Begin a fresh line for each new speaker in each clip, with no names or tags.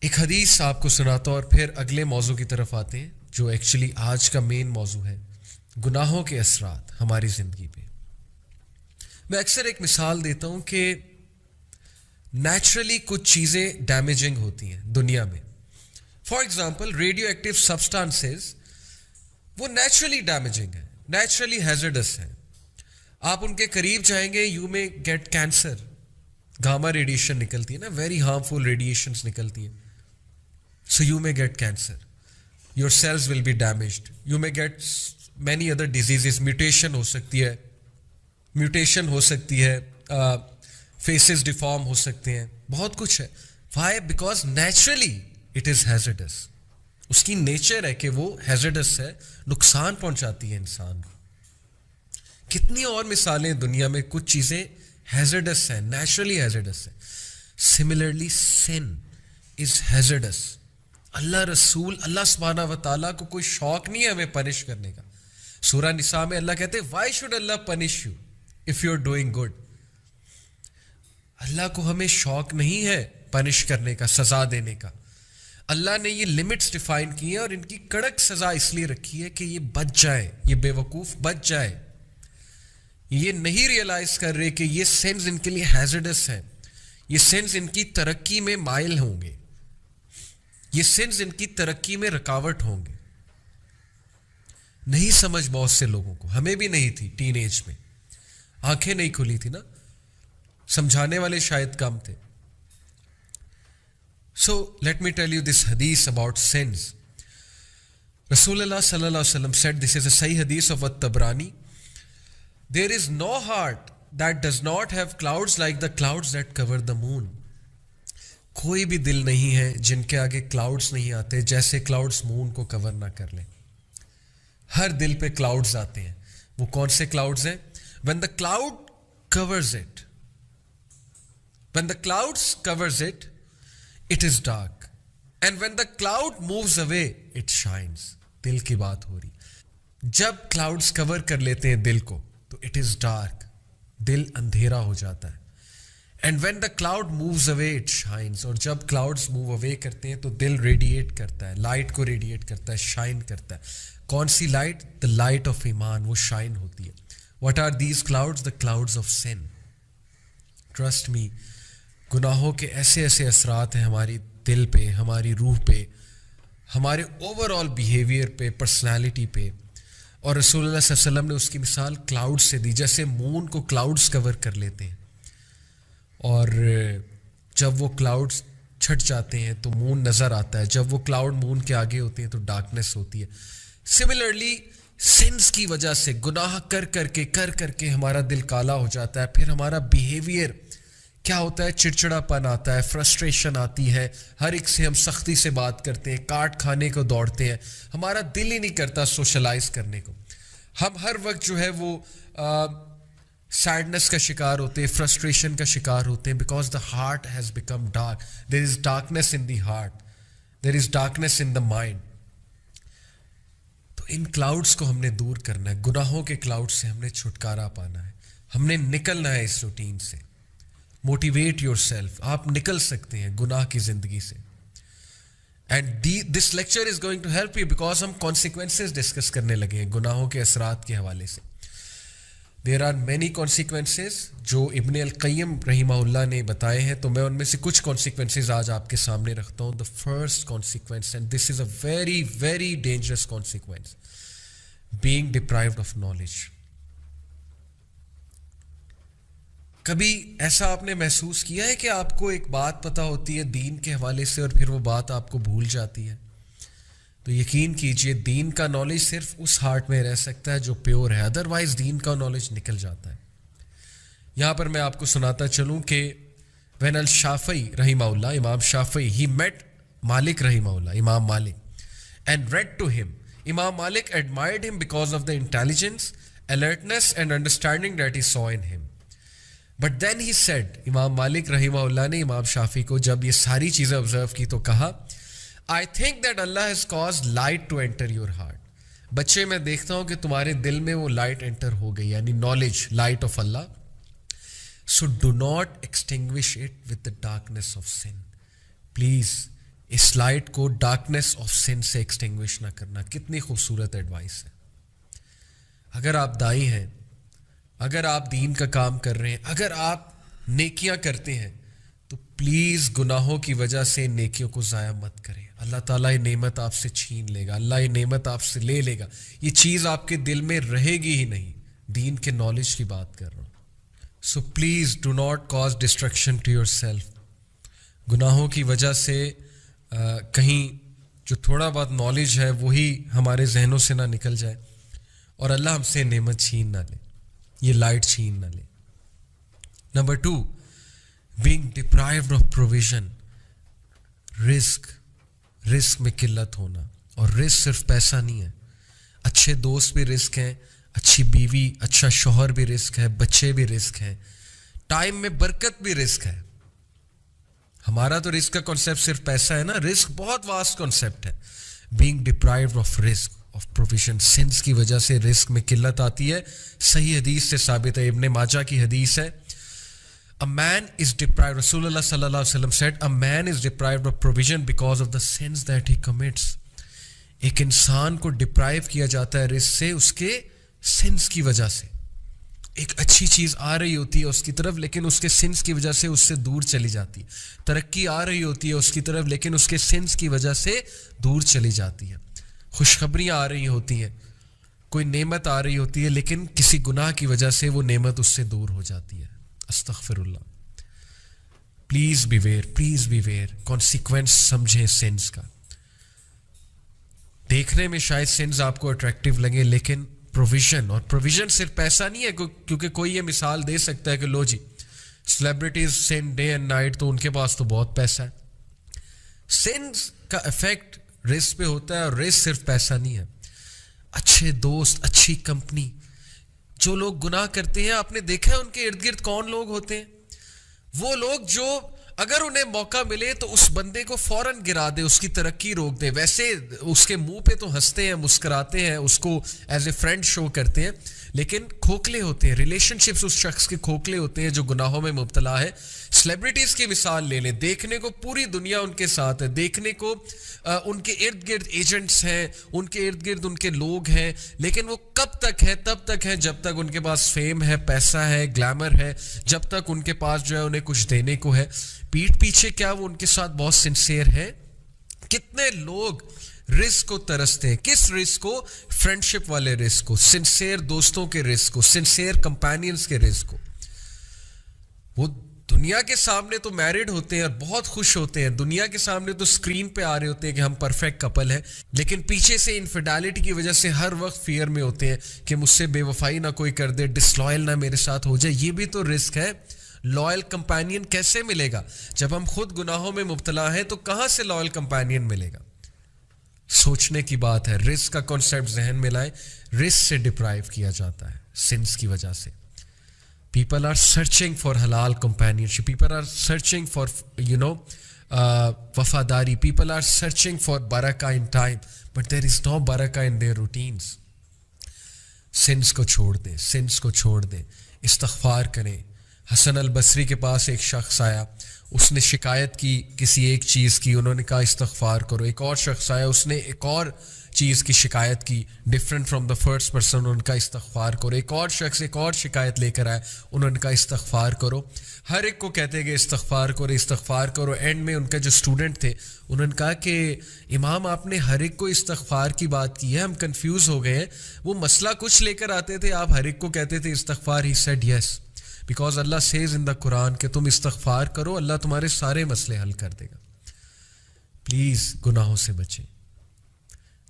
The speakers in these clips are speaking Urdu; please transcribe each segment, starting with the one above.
ایک حدیث آپ کو سناتا ہوں اور پھر اگلے موضوع کی طرف آتے ہیں جو ایکچولی آج کا مین موضوع ہے، گناہوں کے اثرات ہماری زندگی پہ۔ میں اکثر ایک مثال دیتا ہوں کہ نیچرلی کچھ چیزیں ڈیمیجنگ ہوتی ہیں دنیا میں۔ For example radio active substances وہ نیچرلی ڈیمیجنگ ہیں، نیچرلی ہیزرڈس ہیں۔ آپ ان کے قریب جائیں گے، you may get cancer. Gama radiation نکلتی ہے نا، ویری ہارمفل ریڈیشنز نکلتی ہیں، so you may get cancer, your cells will be damaged, you may get many other diseases, mutation ہو سکتی ہے، فیسز ڈیفارم ہو سکتے ہیں، بہت کچھ ہے۔ Why? Because naturally it is hazards, اس کی نیچر ہے کہ وہ ہیزرڈس ہے، نقصان پہنچاتی ہے انسان کو۔ کتنی اور مثالیں دنیا میں، کچھ چیزیں ہیزرڈس ہیں، نیچرلی ہیزرڈس ہیں۔ سملرلی سن از ہیزرڈس۔ اللہ سبحانہ و تعالیٰ کو کوئی شوق نہیں ہے ہمیں پنش کرنے کا۔ سورہ نساء میں اللہ کہتے ہیں why should Allah punish you if you are doing good. Allah کو ہمیں شوق نہیں ہے پنش کرنے کا، سزا دینے کا۔ اللہ نے یہ لمٹس ڈیفائن کی ہیں اور ان کی کڑک سزا اس لیے رکھی ہے کہ یہ بچ جائے، یہ بے وقوف بچ جائے۔ یہ نہیں ریئلائز کر رہے کہ یہ سینس ان کے لیے ہیزرڈس ہیں، یہ سینس ان کی ترقی میں مائل ہوں گے، یہ سینس ان کی ترقی میں رکاوٹ ہوں گے۔ نہیں سمجھ بہت سے لوگوں کو، ہمیں بھی نہیں تھی ٹین ایج میں، آنکھیں نہیں کھلی تھی نا، سمجھانے والے شاید کم تھے۔ So let me tell you this حدیث اباؤٹ سینس۔ رسول اللہ صلی اللہ علیہ وسلم said, this is a صحیح حدیث of الطبرانی، there is no heart that does not have clouds like the clouds that cover the moon۔ کوئی بھی دل نہیں ہے جن کے آگے کلاؤڈز نہیں آتے جیسے کلاؤڈز مون کو کور نہ کر لیں۔ ہر دل پہ کلاؤڈز آتے ہیں۔ وہ کون سے کلاؤڈز ہیں؟ when the cloud covers it when the clouds covers it it is dark and when the cloud moves away it shines۔ دل کی بات ہو رہی، جب کلاؤڈز کور کر لیتے ہیں دل کو تو اٹ از ڈارک، دل اندھیرا ہو جاتا ہے۔ And when the cloud moves away it shyness, اور جب کلاؤڈز موو اوے کرتے ہیں تو دل ریڈیٹ کرتا ہے، لائٹ کو ریڈیٹ کرتا ہے، شائن کرتا ہے۔ کون سی لائٹ؟ دا لائٹ آف ایمان، وہ شائن ہوتی ہے۔ What are these clouds? The clouds of sin. Trust me, گناہوں کے ایسے ایسے اثرات ہیں ہماری دل پہ، ہماری روح پہ، ہمارے اوور آل بیہیویئر پہ، پرسنالٹی پہ۔ اور رسول اللہ صلی اللہ علیہ وسلم نے اس کی مثال کلاؤڈ سے دی، جیسے مون کو کلاؤڈز کور کر لیتے ہیں اور جب وہ کلاؤڈز چھٹ جاتے ہیں تو مون نظر آتا ہے، جب وہ کلاؤڈ مون کے آگے ہوتے ہیں تو ڈارکنیس ہوتی ہے۔ سملرلی سنس کی وجہ سے، گناہ کر کے ہمارا دل کالا ہو جاتا ہے، پھر ہمارا بیہیویئر کیا ہوتا ہے؟ چڑچڑا پن آتا ہے، فرسٹریشن آتی ہے، ہر ایک سے ہم سختی سے بات کرتے ہیں، کاٹ کھانے کو دوڑتے ہیں، ہمارا دل ہی نہیں کرتا سوشلائز کرنے کو۔ ہم ہر وقت جو ہے وہ سیڈنس کا شکار ہوتے ہیں، فرسٹریشن کا شکار ہوتے ہیں، because the heart has become dark. There is darkness in the heart, there is darkness in the mind. تو ان کلاؤڈس کو ہم نے دور کرنا ہے، گناہوں کے کلاؤڈ سے ہم نے چھٹکارا پانا ہے، ہم نے نکلنا ہے اس روٹین سے۔ موٹیویٹ یور سیلف، آپ نکل سکتے ہیں گناہ کی زندگی سے۔ And this lecture is going to help you because ہم کانسیکوینسز ڈسکس کرنے لگے ہیں گناہوں کے اثرات کے حوالے سے۔ دیر آر مینی کانسیکوینسز جو ابن القیم رحمہ اللہ نے بتائے ہیں، تو میں ان میں سے کچھ کانسیکوینسز آج آپ کے سامنے رکھتا ہوں۔ The first consequence, and this is a very very dangerous consequence, being deprived of knowledge. کبھی ایسا آپ نے محسوس کیا ہے کہ آپ کو ایک بات پتہ ہوتی ہے دین کے حوالے سے اور پھر وہ بات آپ کو بھول جاتی ہے؟ تو یقین کیجئے دین کا نالج صرف اس ہارٹ میں رہ سکتا ہے جو پیور ہے، ادروائز دین کا نالج نکل جاتا ہے۔ یہاں پر میں آپ کو سناتا چلوں کہ وین الشافعی رحمہ اللہ، امام شافعی، ہی میٹ مالک رحمہ اللہ، امام مالک، اینڈ ریڈ ٹو ہم۔ امام مالک admired him because of the intelligence, alertness and understanding that he saw in him. But then he said، امام مالک رحمہ اللہ نے امام شافعی کو جب یہ ساری چیزیں آبزرو کی تو کہا، I think that Allah has caused light to enter your heart۔ بچے میں دیکھتا ہوں کہ تمہارے دل میں وہ لائٹ انٹر ہو گئی، یعنی knowledge, light of Allah. So do not extinguish it with the darkness of sin۔ Please اس لائٹ کو ڈارکنیس آف سن سے ایکسٹنگوش نہ کرنا. کتنی خوبصورت ایڈوائس ہے. اگر آپ دائی ہیں, اگر آپ دین کا کام کر رہے ہیں, اگر آپ نیکیاں کرتے ہیں, تو پلیز گناہوں کی وجہ سے نیکیوں کو ضائع مت کریں. اللہ تعالیٰ یہ نعمت آپ سے چھین لے گا, اللہ یہ نعمت آپ سے لے لے گا. یہ چیز آپ کے دل میں رہے گی ہی نہیں. دین کے نالج کی بات کر رہا ہوں. So please do not cause destruction to yourself. گناہوں کی وجہ سے کہیں جو تھوڑا بہت نالج ہے وہی ہمارے ذہنوں سے نہ نکل جائے, اور اللہ ہم سے نعمت چھین نہ لے, یہ لائٹ چھین نہ لے. Number 2, being deprived of provision. رزق میں قلت ہونا. اور رزق صرف پیسہ نہیں ہے, اچھے دوست بھی رزق ہیں, اچھی بیوی, اچھا شوہر بھی رزق ہے, بچے بھی رزق ہیں, ٹائم میں برکت بھی رزق ہے. ہمارا تو رزق کا کنسیپٹ صرف پیسہ ہے نا, رزق بہت واسٹ کنسیپٹ ہے. being deprived of رزق of provision. سنس کی وجہ سے رزق میں قلت آتی ہے. صحیح حدیث سے ثابت ہے, ابن ماجہ کی حدیث ہے. A man is deprived, رسول اللہ صلی اللہ علیہ وسلم said, a man is deprived of provision because of the sins that he commits. ایک انسان کو ڈپرائیو کیا جاتا ہے رزق سے اس کے سنس کی وجہ سے. ایک اچھی چیز آ رہی ہوتی ہے اس کی طرف, لیکن اس کے سنس کی وجہ سے اس سے دور چلی جاتی ہے. ترقی آ رہی ہوتی ہے اس کی طرف, لیکن اس کے سنس کی وجہ سے دور چلی جاتی ہے. خوشخبریاں آ رہی ہوتی ہیں, کوئی نعمت آ رہی ہوتی ہے, لیکن کسی گناہ کی وجہ سے وہ نعمت اس سے دور ہو جاتی ہے. استغفر اللہ. پلیز بی ویئر. کانسیکوینس سمجھیں سینس کا. دیکھنے میں شاید سینس آپ کو اٹریکٹیو لگے, لیکن پروویژن, اور پروویژن صرف پیسہ نہیں ہے, کیونکہ کوئی یہ مثال دے سکتا ہے کہ لو جی celebrities seen day and night, تو ان کے پاس تو بہت پیسہ ہے. سینس کا افیکٹ رزق پہ ہوتا ہے, اور رزق صرف پیسہ نہیں ہے. اچھے دوست, اچھی کمپنی. جو لوگ گناہ کرتے ہیں, آپ نے دیکھا ہے ان کے ارد گرد کون لوگ ہوتے ہیں؟ وہ لوگ جو اگر انہیں موقع ملے تو اس بندے کو فوراً گرا دے, اس کی ترقی روک دے. ویسے اس کے منہ پہ تو ہنستے ہیں, مسکراتے ہیں, اس کو ایز اے فرینڈ شو کرتے ہیں, لیکن کھوکھلے ہوتے ہیں. ریلیشن شپس اس شخص کے کھوکھلے ہوتے ہیں جو گناہوں میں مبتلا ہے. سیلیبریٹیز کی مثال لے لیں, دیکھنے کو پوری دنیا ان کے ساتھ ہے, دیکھنے کو ان کے ارد گرد ایجنٹس ہیں, ان کے ارد گرد ان کے لوگ ہیں, لیکن وہ کب تک ہے؟ تب تک ہے جب تک ان کے پاس فیم ہے, پیسہ ہے, گلیمر ہے, جب تک ان کے پاس جو ہے انہیں کچھ دینے کو ہے. پیٹھ پیچھے کیا وہ ان کے ساتھ بہت سنسیئر ہے؟ کتنے لوگ رزق کو ترستے ہیں. کس رزق کو؟ فرینڈشپ والے رزق کو, سنسیئر دوستوں کے رزق کو, سنسیئر کمپینینز کے رزق کو. وہ دنیا کے سامنے تو میرڈ ہوتے ہیں اور بہت خوش ہوتے ہیں, دنیا کے سامنے تو اسکرین پہ آ رہے ہوتے ہیں کہ ہم پرفیکٹ کپل ہیں, لیکن پیچھے سے انفیڈیلٹی کی وجہ سے ہر وقت فیئر میں ہوتے ہیں کہ مجھ سے بے وفائی نہ کوئی کر دے, ڈسلوئل نہ میرے ساتھ ہو جائے. یہ بھی تو رزق ہے. لائل کمپینین کیسے ملے گا؟ جب ہم خود گناہوں میں مبتلا ہیں تو کہاں سے لائل کمپینین ملے گا؟ سوچنے کی بات ہے. رزق کا کانسیپٹ ذہن میں لائیں. رزق سے ڈپرائیو کیا جاتا ہے سنس کی وجہ سے. People are searching for halal companionship. People are searching for, wafadari. People are searching for barakah in time. But there is no barakah in their routines. Sins کو چھوڑ دیں, sins کو چھوڑ دیں, استغفار کریں. حسن البصری کے پاس ایک شخص آیا, اس نے شکایت کی کسی ایک چیز کی, انہوں نے کہا استغفار کرو. ایک اور شخص آیا, اس نے ایک اور چیز کی شکایت کی, different from the first person, انہوں نے کہا استغفار کرو. ایک اور شخص ایک اور شکایت لے کر آیا, انہوں نے کہا استغفار کرو. ہر ایک کو کہتے کہ استغفار کرو, استغفار کرو. اینڈ میں ان کا جو اسٹوڈنٹ تھے انہوں نے کہا کہ امام آپ نے ہر ایک کو استغفار کی بات کی ہے, ہم کنفیوز ہو گئے ہیں. وہ مسئلہ کچھ لے کر آتے تھے, آپ ہر ایک کو کہتے تھے استغفار. He said yes, because Allah says in the Quran کہ تم استغفار کرو, اللہ تمہارے سارے مسئلے حل کر دے گا. پلیز گناہوں سے بچیں.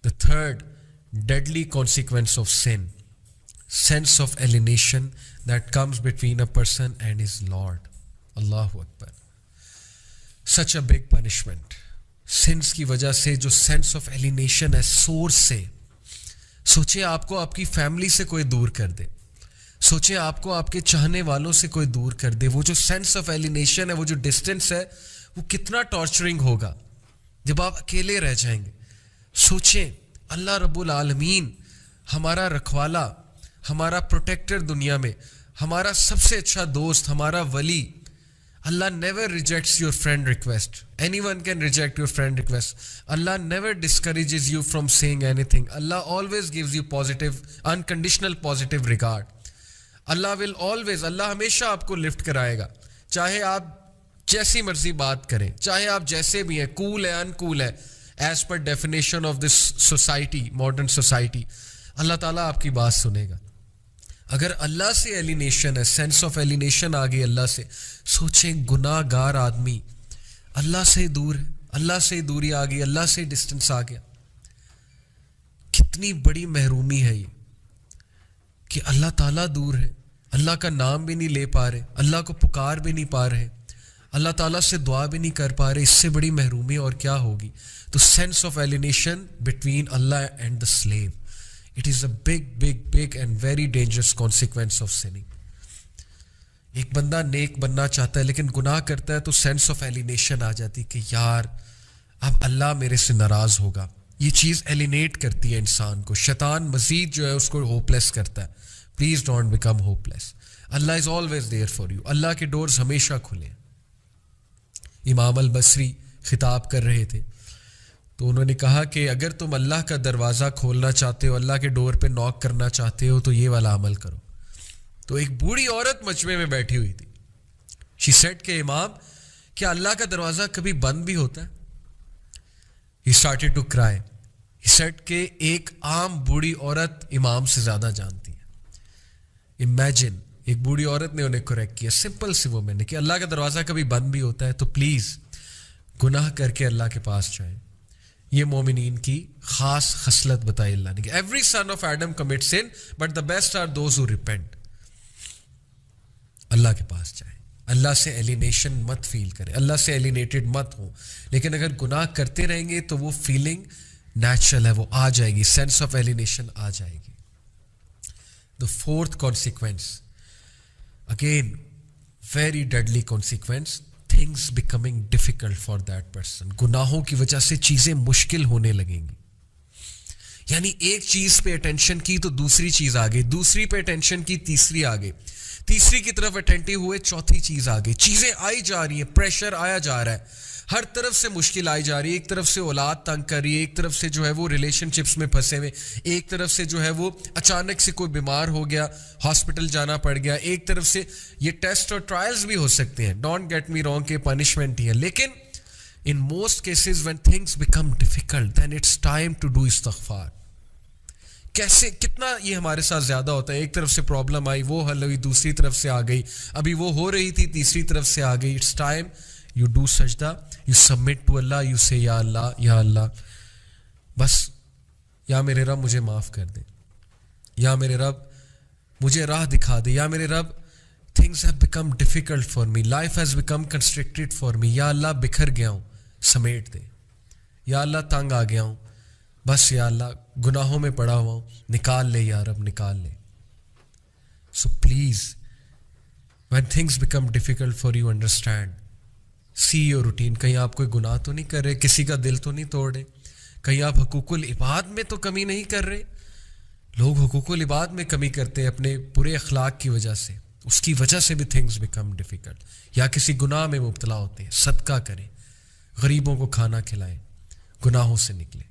The third deadly consequence of sin, sense of alienation that comes between a person and his Lord. Allahu Akbar. Such a big punishment. Sins کی وجہ سے جو sense of alienation ہے سورس سے. سوچیں آپ کو آپ کی فیملی سے کوئی دور کر دے, سوچیں آپ کو آپ کے چاہنے والوں سے کوئی دور کر دے. وہ جو سینس آف ایلینیشن ہے, وہ جو ڈسٹینس ہے, وہ کتنا ٹارچرنگ ہوگا جب آپ اکیلے رہ جائیں گے. سوچیں اللہ رب العالمین ہمارا رکھوالا, ہمارا پروٹیکٹر دنیا میں, ہمارا سب سے اچھا دوست, ہمارا ولی, Allah never rejects your friend request. Anyone can reject your friend request. Allah never discourages you from saying anything. Allah always gives you positive, unconditional positive regard. Allah will always, Allah ہمیشہ آپ کو لفٹ کرائے گا, چاہے آپ جیسی مرضی بات کریں, چاہے آپ جیسے بھی ہیں, کول ہے, انکول ہے, as per definition of this society, modern society, Allah تعالیٰ آپ کی بات سنے گا. اگر اللہ سے ایلینیشن ہے, سینس آف ایلینیشن آ گئی اللہ سے, سوچیں گناہ گار آدمی اللہ سے دور ہے, اللہ سے دوری آ گئی, اللہ سے ڈسٹنس آ گیا. کتنی بڑی محرومی ہے یہ کہ اللہ تعالیٰ دور ہے, اللہ کا نام بھی نہیں لے پا رہے, اللہ کو پکار بھی نہیں پا رہے, اللہ تعالیٰ سے دعا بھی نہیں کر پا رہے. اس سے بڑی محرومی اور کیا ہوگی؟ تو sense of alienation between Allah and the slave, it is a big and very dangerous consequence of sinning. ایک بندہ نیک بننا چاہتا ہے لیکن گناہ کرتا ہے تو سینس آف ایلینیشن آ جاتی کہ یار اب اللہ میرے سے ناراض ہوگا. یہ چیز ایلینیٹ کرتی ہے انسان کو. شیطان مزید جو ہے اس کو ہوپ لیس کرتا ہے. Please don't become hopeless. Allah is always there for you. Allah کے ڈورز ہمیشہ کھلے ہیں. امام البصری خطاب کر رہے تھے تو انہوں نے کہا کہ اگر تم اللہ کا دروازہ کھولنا چاہتے ہو, اللہ کے ڈور پہ نوک کرنا چاہتے ہو تو یہ والا عمل کرو. تو ایک بوڑھی عورت مجمع میں بیٹھی ہوئی تھی. شی سیڈ کہ امام کیا اللہ کا دروازہ کبھی بند بھی ہوتا ہے؟ He started to cry. He said کہ ایک عام بوڑھی عورت امام سے زیادہ جانتی ہے. امیجن, ایک بوڑھی عورت نے انہیں کریکٹ کیا, سمپل سی وہ میں نے کہ اللہ کا دروازہ کبھی بند بھی ہوتا ہے تو پلیز گناہ کر کے اللہ کے پاس جائیں. یہ مومنین کی خاص خصلت بتائی اللہ نے کہ every son of Adam commit sin but the best are those who repent. Allah کے پاس جائیں, اللہ سے ایلینیشن مت فیل کریں, اللہ سے ایلینیٹڈ مت ہوں. لیکن اگر گناہ کرتے رہیں گے تو وہ فیلنگ نیچرل ہے, وہ آ جائے گی, سینس آف ایلینیشن آ جائے گی. The fourth consequence, again very deadly consequence, things becoming difficult for that person. گناہوں کی وجہ سے چیزیں مشکل ہونے لگیں گی. یعنی ایک چیز پہ اٹینشن کی تو دوسری چیز آ گئی, دوسری پہ اٹینشن کی تیسری آ گئی, تیسری کی طرف اٹینٹیو ہوئے چوتھی چیز آ گئی. چیزیں آئی جا رہی ہیں, پریشر آیا جا رہا ہے, ہر طرف سے مشکل آئی جا رہی ہے. ایک طرف سے اولاد تنگ کر رہی ہے, ایک طرف سے جو ہے وہ ریلیشن شپس میں پھنسے ہوئے, ایک طرف سے جو ہے وہ اچانک سے کوئی بیمار ہو گیا, ہاسپٹل جانا پڑ گیا, ایک طرف سے یہ ٹیسٹ اور ٹرائلز بھی ہو سکتے ہیں, ڈونٹ گیٹ می رانگ, کہ پنشمنٹ ہی ہے. لیکن in most cases when things become difficult then it's time to do استغفار. کیسے, کتنا یہ ہمارے ساتھ زیادہ ہوتا ہے. ایک طرف سے پرابلم آئی, وہ حل ہوئی, دوسری طرف سے آ گئی, ابھی وہ ہو رہی تھی, تیسری طرف سے آ گئی. It's time you do sajda, you submit to Allah, you say ya Allah, بس یا میرے رب مجھے معاف کر دے, یا میرے رب مجھے راہ دکھا دے, یا میرے رب things have become difficult for me, life has become constricted for me, یا اللہ بکھر گیا ہوں, سمیٹ دے, یا اللہ تنگ آ گیا ہوں, بس یا اللہ گناہوں میں پڑا ہوا ہوں, نکال لے یا رب, نکال لے. So please when things become difficult for you, understand, see your routine. کہیں آپ کوئی گناہ تو نہیں کر رہے, کسی کا دل تو نہیں توڑ رہے, کہیں آپ حقوق العباد میں تو کمی نہیں کر رہے. لوگ حقوق العباد میں کمی کرتے ہیں اپنے برے اخلاق کی وجہ سے, اس کی وجہ سے بھی تھنگز بیکم ڈیفیکلٹ. یا کسی گناہ میں مبتلا ہوتے ہیں, صدقہ کریں, غریبوں کو کھانا کھلائیں, گناہوں سے نکلیں.